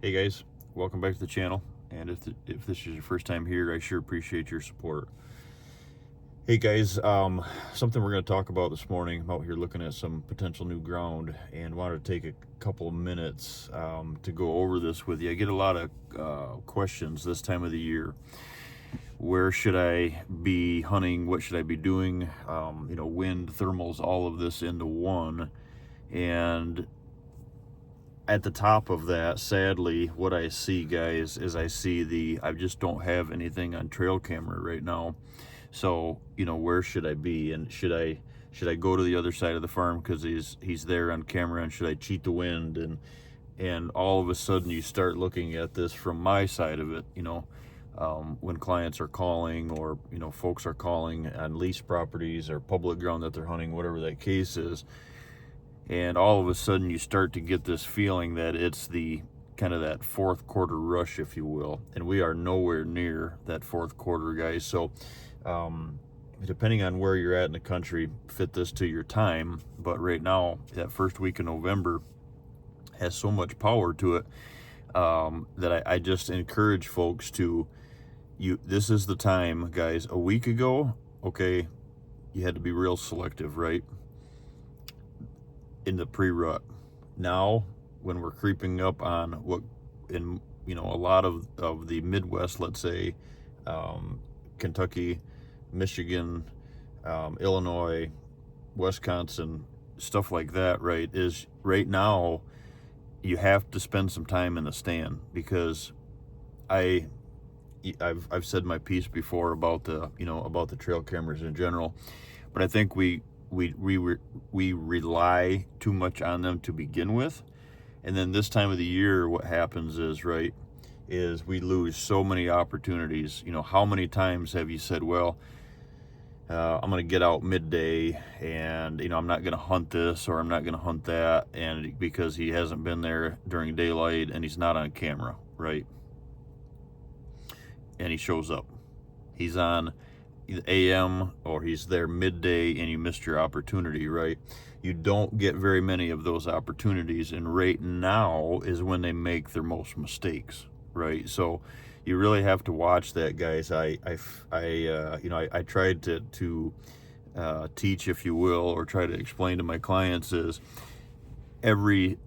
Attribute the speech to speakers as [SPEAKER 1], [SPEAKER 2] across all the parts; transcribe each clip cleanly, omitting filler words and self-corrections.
[SPEAKER 1] Hey guys, welcome back to the channel. And if this is your first time here, I sure appreciate your support. Hey guys, something we're going to talk about this morning. I'm out here looking at some potential new ground and wanted to take a couple of minutes to go over this with you. I get a lot of questions this time of the year. Where should I be hunting? What should I be doing? Wind, thermals, all of this into one. And at the top of that, sadly, what I see, guys, is I just don't have anything on trail camera right now. So, where should I be? And should I go to the other side of the farm because he's there on camera, and should I cheat the wind? And all of a sudden you start looking at this from my side of it, when clients are calling, or, folks are calling on lease properties or public ground that they're hunting, whatever that case is. And all of a sudden you start to get this feeling that it's the kind of that fourth quarter rush, if you will. And we are nowhere near that fourth quarter, guys. So depending on where you're at in the country, fit this to your time. But right now, that first week of November has so much power to it that I just encourage folks to, this is the time, guys. A week ago, okay, you had to be real selective, right? In the pre-rut. Now, when we're creeping up on what in a lot of the Midwest, let's say Kentucky, Michigan, Illinois, Wisconsin, stuff like that, right, is right now you have to spend some time in the stand, because I've said my piece before about the trail cameras in general, but I think we rely too much on them to begin with. And then this time of the year, what happens is, right, is we lose so many opportunities. How many times have you said, well, I'm going to get out midday and, I'm not going to hunt this, or I'm not going to hunt that, and because he hasn't been there during daylight and he's not on camera, right? And he shows up. He's on AM, or he's there midday, and you missed your opportunity, right? You don't get very many of those opportunities, and right now is when they make their most mistakes, right? So you really have to watch that, guys. I tried to teach, if you will, or try to explain to my clients, is every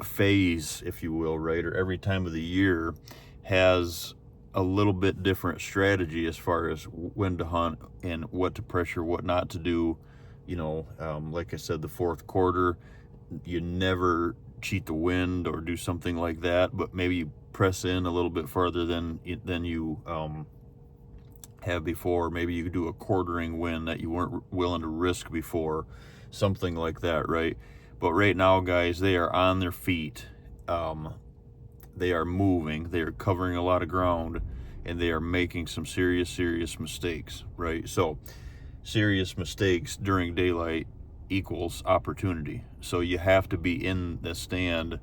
[SPEAKER 1] phase, if you will, right, or every time of the year has a little bit different strategy as far as when to hunt and what to pressure, what not to do. Like I said, the fourth quarter, you never cheat the wind or do something like that, but maybe you press in a little bit farther than you have before. Maybe you could do a quartering wind that you weren't willing to risk before, something like that, right? But right now, guys, they are on their feet. They are moving, they are covering a lot of ground, and they are making some serious mistakes, right? So serious mistakes during daylight equals opportunity. So you have to be in the stand,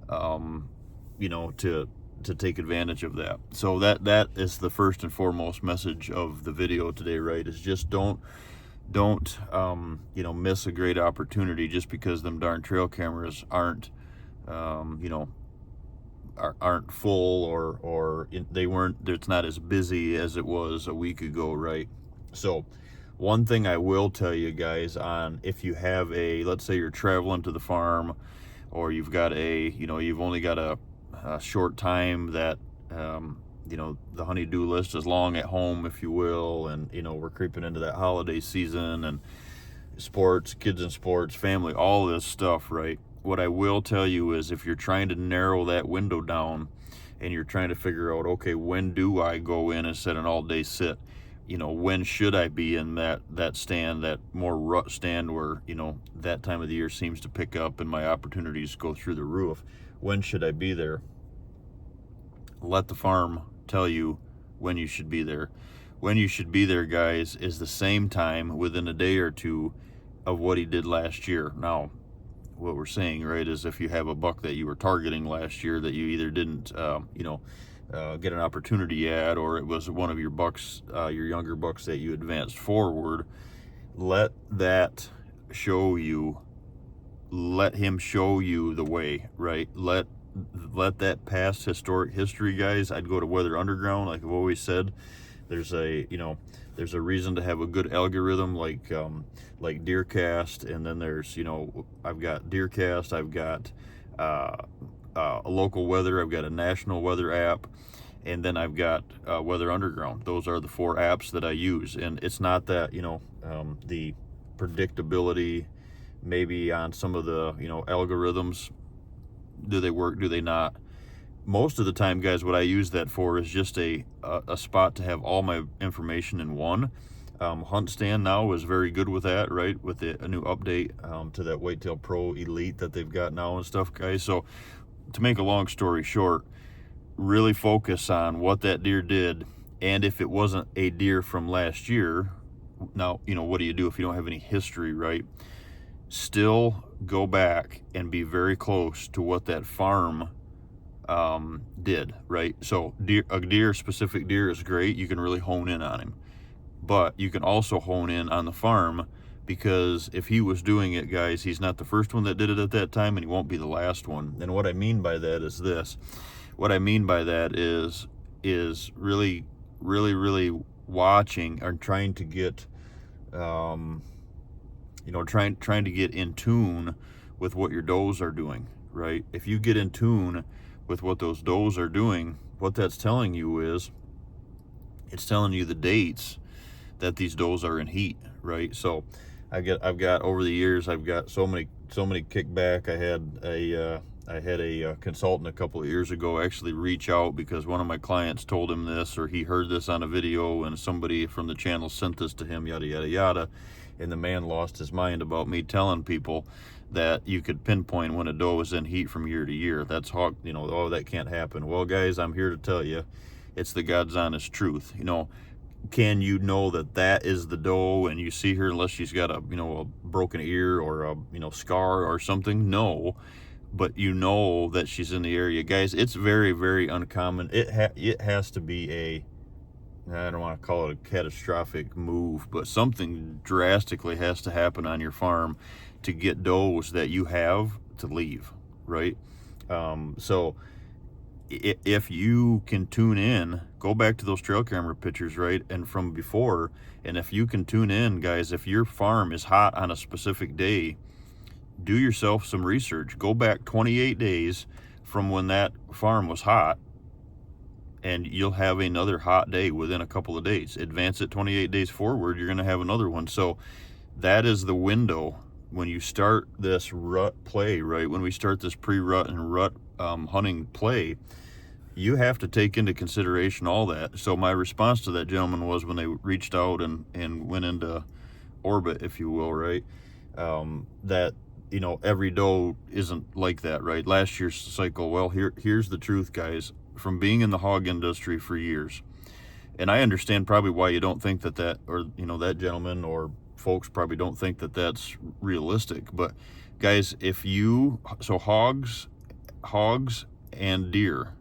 [SPEAKER 1] to take advantage of that. So that is the first and foremost message of the video today, right? Is just don't miss a great opportunity just because them darn trail cameras aren't full, or they weren't, it's not as busy as it was a week ago, right? So one thing I will tell you guys, on if you have let's say you're traveling to the farm, or you've got you've only got a short time that the honey-do list is long at home, if you will, and we're creeping into that holiday season, and sports, kids in sports, family, all this stuff, right? What I will tell you is, if you're trying to narrow that window down and you're trying to figure out, okay, when do I go in and set an all-day sit? When should I be in that stand, that more rut stand where, that time of the year seems to pick up and my opportunities go through the roof? When should I be there? Let the farm tell you when you should be there. When you should be there, guys, is the same time within a day or two of what he did last year. Now, what we're saying, right, is if you have a buck that you were targeting last year that you either didn't get an opportunity at, or it was one of your bucks, your younger bucks that you advanced forward, let him show you the way, right? Let let that past historic history, guys, I'd go to Weather Underground. Like I've always said, there's a there's a reason to have a good algorithm like DeerCast, and then there's I've got DeerCast, I've got a local weather, I've got a national weather app, and then I've got Weather Underground. Those are the 4 apps that I use. And it's not that the predictability maybe on some of the algorithms, do they work, do they not? Most of the time, guys, what I use that for is just a spot to have all my information in one. Hunt Stand now is very good with that, right? With a new update to that Whitetail Pro Elite that they've got now and stuff, guys. So to make a long story short, really focus on what that deer did. And if it wasn't a deer from last year, now, what do you do if you don't have any history, right? Still go back and be very close to what that farm did, right? So a specific deer is great. You can really hone in on him, but you can also hone in on the farm, because if he was doing it, guys, he's not the first one that did it at that time, and he won't be the last one. And what I mean by that is this. What I mean by that is really, really, really watching or trying to get, trying to get in tune with what your does are doing, right? If you get in tune with what those does are doing, what that's telling you is, it's telling you the dates that these does are in heat, right? So I've got over the years, I've got so many kickback. I had a consultant a couple of years ago actually reach out because one of my clients told him this, or he heard this on a video and somebody from the channel sent this to him, yada, yada, yada. And the man lost his mind about me telling people that you could pinpoint when a doe was in heat from year to year. That's hog, oh, that can't happen. Well, guys, I'm here to tell you, it's the God's honest truth. Can you know that is the doe and you see her unless she's got a broken ear or a scar or something? No, but that she's in the area, guys. It's very, very uncommon. It has to be I don't want to call it a catastrophic move, but something drastically has to happen on your farm to get does that you have to leave, right? So if you can tune in, go back to those trail camera pictures, right? And from before, and if you can tune in, guys, if your farm is hot on a specific day, do yourself some research. Go back 28 days from when that farm was hot, and you'll have another hot day within a couple of days. Advance it 28 days forward, you're going to have another one. So that is the window when you start this rut play, right? When we start this pre-rut and rut hunting play, you have to take into consideration all that. So my response to that gentleman was, when they reached out and went into orbit, if you will, right? That every doe isn't like that, right? Last year's cycle, well, here's the truth, guys. From being in the hog industry for years, and I understand probably why you don't think that or that gentleman or folks probably don't think that that's realistic, but guys, hogs and deer,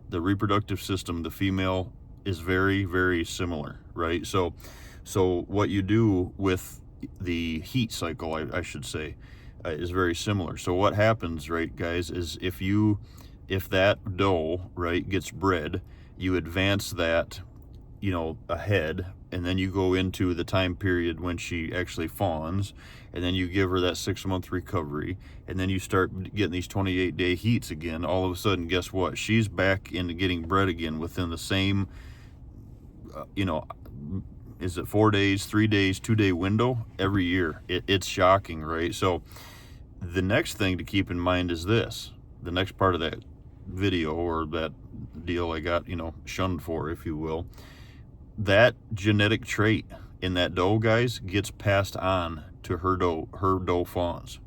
[SPEAKER 1] the reproductive system, the female is very, very similar, right? So what you do with the heat cycle, I should say, is very similar. So what happens, right, guys, is if that doe, right, gets bred, you advance that, ahead, and then you go into the time period when she actually fawns, and then you give her that 6-month recovery, and then you start getting these 28-day heats again. All of a sudden, guess what? She's back into getting bred again within the same, is it 4 days, 3 days, 2-day window every year. It's shocking, right? So the next thing to keep in mind is this. The next part of that video, or that deal I got shunned for, if you will, that genetic trait in that doe, guys, gets passed on to her doe fawns.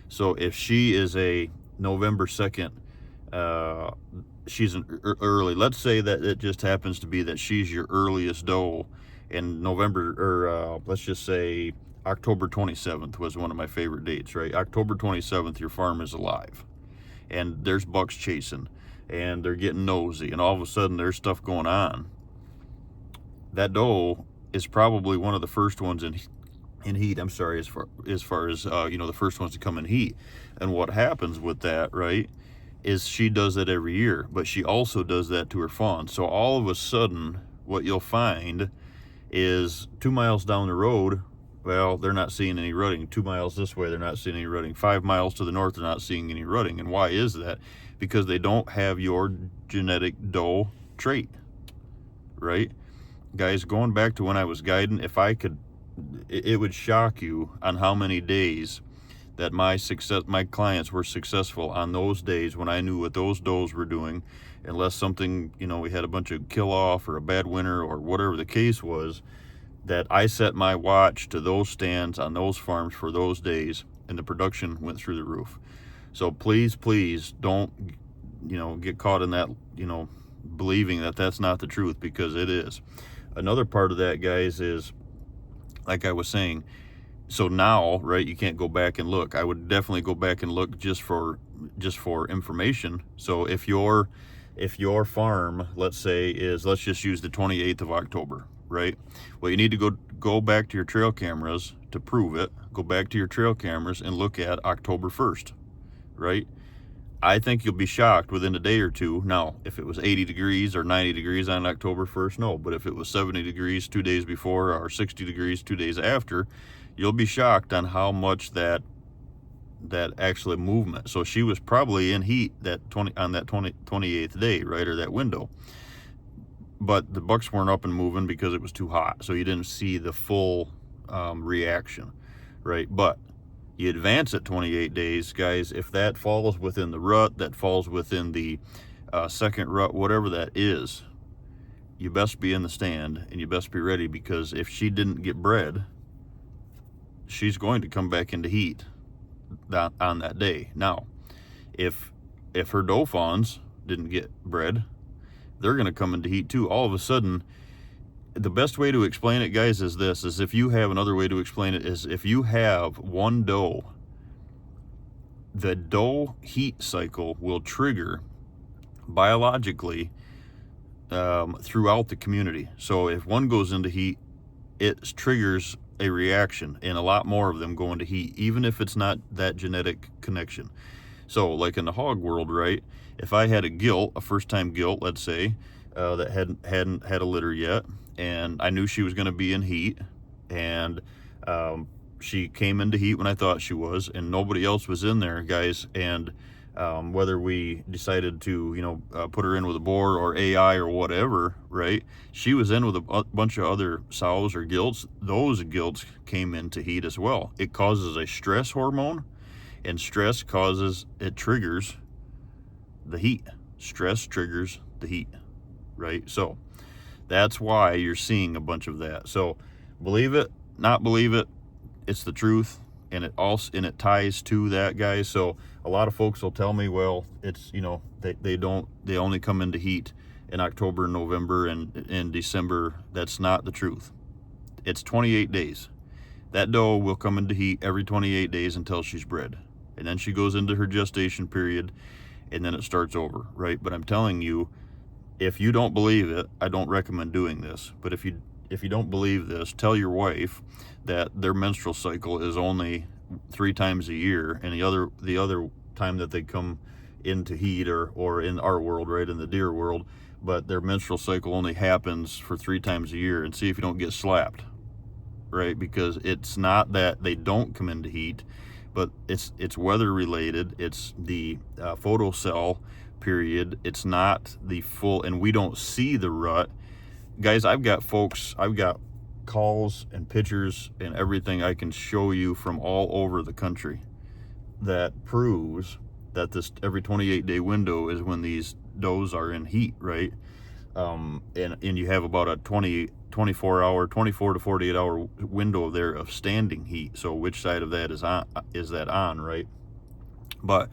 [SPEAKER 1] So if she is a November 2nd, she's an early, let's say that it just happens to be that she's your earliest doe in November, or let's just say October 27th was one of my favorite dates, right? October 27th, your farm is alive, and there's bucks chasing, and they're getting nosy, and all of a sudden there's stuff going on. That doe is probably one of the first ones in heat. I'm sorry, as far as the first ones to come in heat. And what happens with that, right, is she does that every year, but she also does that to her fawns. So all of a sudden, what you'll find is 2 miles down the road, well, they're not seeing any rutting. 2 miles this way, they're not seeing any rutting. 5 miles to the north, they're not seeing any rutting. And why is that? Because they don't have your genetic doe trait, right? Guys, going back to when I was guiding, if I could, it would shock you on how many days that my clients were successful on those days when I knew what those does were doing, unless something, we had a bunch of kill off or a bad winter or whatever the case was, that I set my watch to those stands on those farms for those days, and the production went through the roof. So please don't, get caught in that, believing that that's not the truth, because it is. Another part of that, guys, is, like I was saying, so now, right, you can't go back and look. I would definitely go back and look just for information. So if your farm, let's say, is, let's just use the 28th of October, right? Well, you need to go back to your trail cameras to prove it. Go back to your trail cameras and look at October 1st, right? I think you'll be shocked within a day or two. Now, if it was 80 degrees or 90 degrees on October 1st, no. But if it was 70 degrees 2 days before or 60 degrees 2 days after, you'll be shocked on how much that actually movement. So she was probably in heat on that 28th day, right, or that window. But the bucks weren't up and moving because it was too hot. So you didn't see the full reaction, right? But you advance it 28 days, guys, if that falls within the rut, that falls within the second rut, whatever that is, you best be in the stand and you best be ready, because if she didn't get bred, she's going to come back into heat on that day. Now, if her doe fawns didn't get bred, they're going to come into heat too. All of a sudden, the best way to explain it, guys, is this, is if you have another way to explain it, is if you have one doe, the doe heat cycle will trigger biologically throughout the community. So if one goes into heat, it triggers a reaction, and a lot more of them go into heat, even if it's not that genetic connection. So like in the hog world, right, if I had a first-time gilt, let's say, that hadn't had a litter yet, and I knew she was going to be in heat, and she came into heat when I thought she was, and nobody else was in there, guys, and whether we decided to, put her in with a boar or AI or whatever, right, she was in with a bunch of other sows or gilts. Those gilts came into heat as well. It causes a stress hormone, and stress triggers the heat. Stress triggers the heat, right? So that's why you're seeing a bunch of that. So believe it, not believe it, it's the truth, and it ties to that, guys. So a lot of folks will tell me, well, it's, they only come into heat in October, November, and in December. That's not the truth. It's 28 days. That doe will come into heat every 28 days until she's bred, and then she goes into her gestation period, and then it starts over, right? But I'm telling you, if you don't believe it, I don't recommend doing this. But if you don't believe this, tell your wife that their menstrual cycle is only 3 times a year, and the other time that they come into heat, or in our world, right, in the deer world, but their menstrual cycle only happens for 3 times a year, and see if you don't get slapped, right? Because it's not that they don't come into heat, but it's weather related. It's the photocell period. It's not the full, and we don't see the rut, guys. I've got calls and pictures and everything I can show you from all over the country that proves that this every 28-day window is when these does are in heat, right? And you have about a 24 to 48 hour window there of standing heat. So which side of that is that on, right? But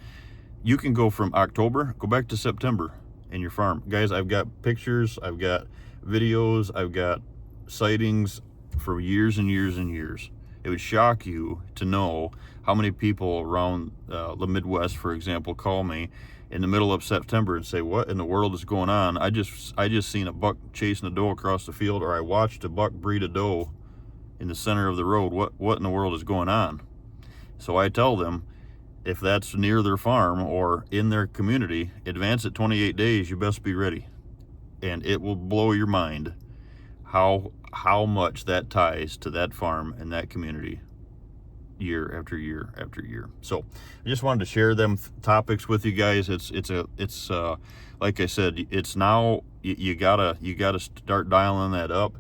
[SPEAKER 1] you can go from October, go back to September in your farm, guys. I've got pictures, I've got videos, I've got sightings for years and years and years. It would shock you to know how many people around the Midwest, for example, call me in the middle of September and say, what in the world is going on? I just seen a buck chasing a doe across the field, or I watched a buck breed a doe in the center of the road. What in the world is going on? So I tell them, if that's near their farm or in their community, advance it 28 days, you best be ready. And it will blow your mind how much that ties to that farm and that community year after year after year. So I just wanted to share them topics with you guys. It's like I said, it's now you gotta start dialing that up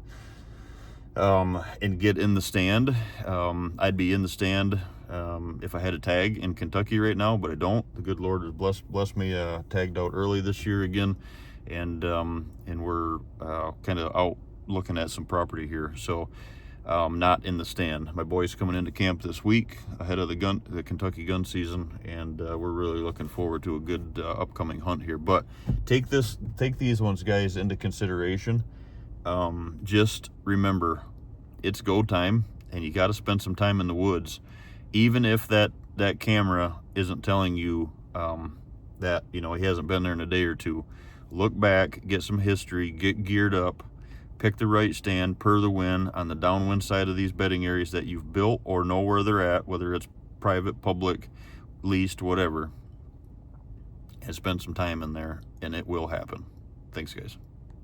[SPEAKER 1] and get in the stand. I'd be in the stand if I had a tag in Kentucky right now, but I don't. The good Lord has blessed me, tagged out early this year again, and we're kind of out looking at some property here. So not in the stand. My boy's coming into camp this week ahead of the Kentucky gun season, and we're really looking forward to a good upcoming hunt here. But take these ones, guys, into consideration. Just remember, it's go time, and you got to spend some time in the woods, even if that camera isn't telling you that he hasn't been there in a day or two. Look back, get some history, get geared up, pick the right stand per the wind on the downwind side of these bedding areas that you've built or know where they're at, whether it's private, public, leased, whatever, and spend some time in there, and it will happen. Thanks, guys.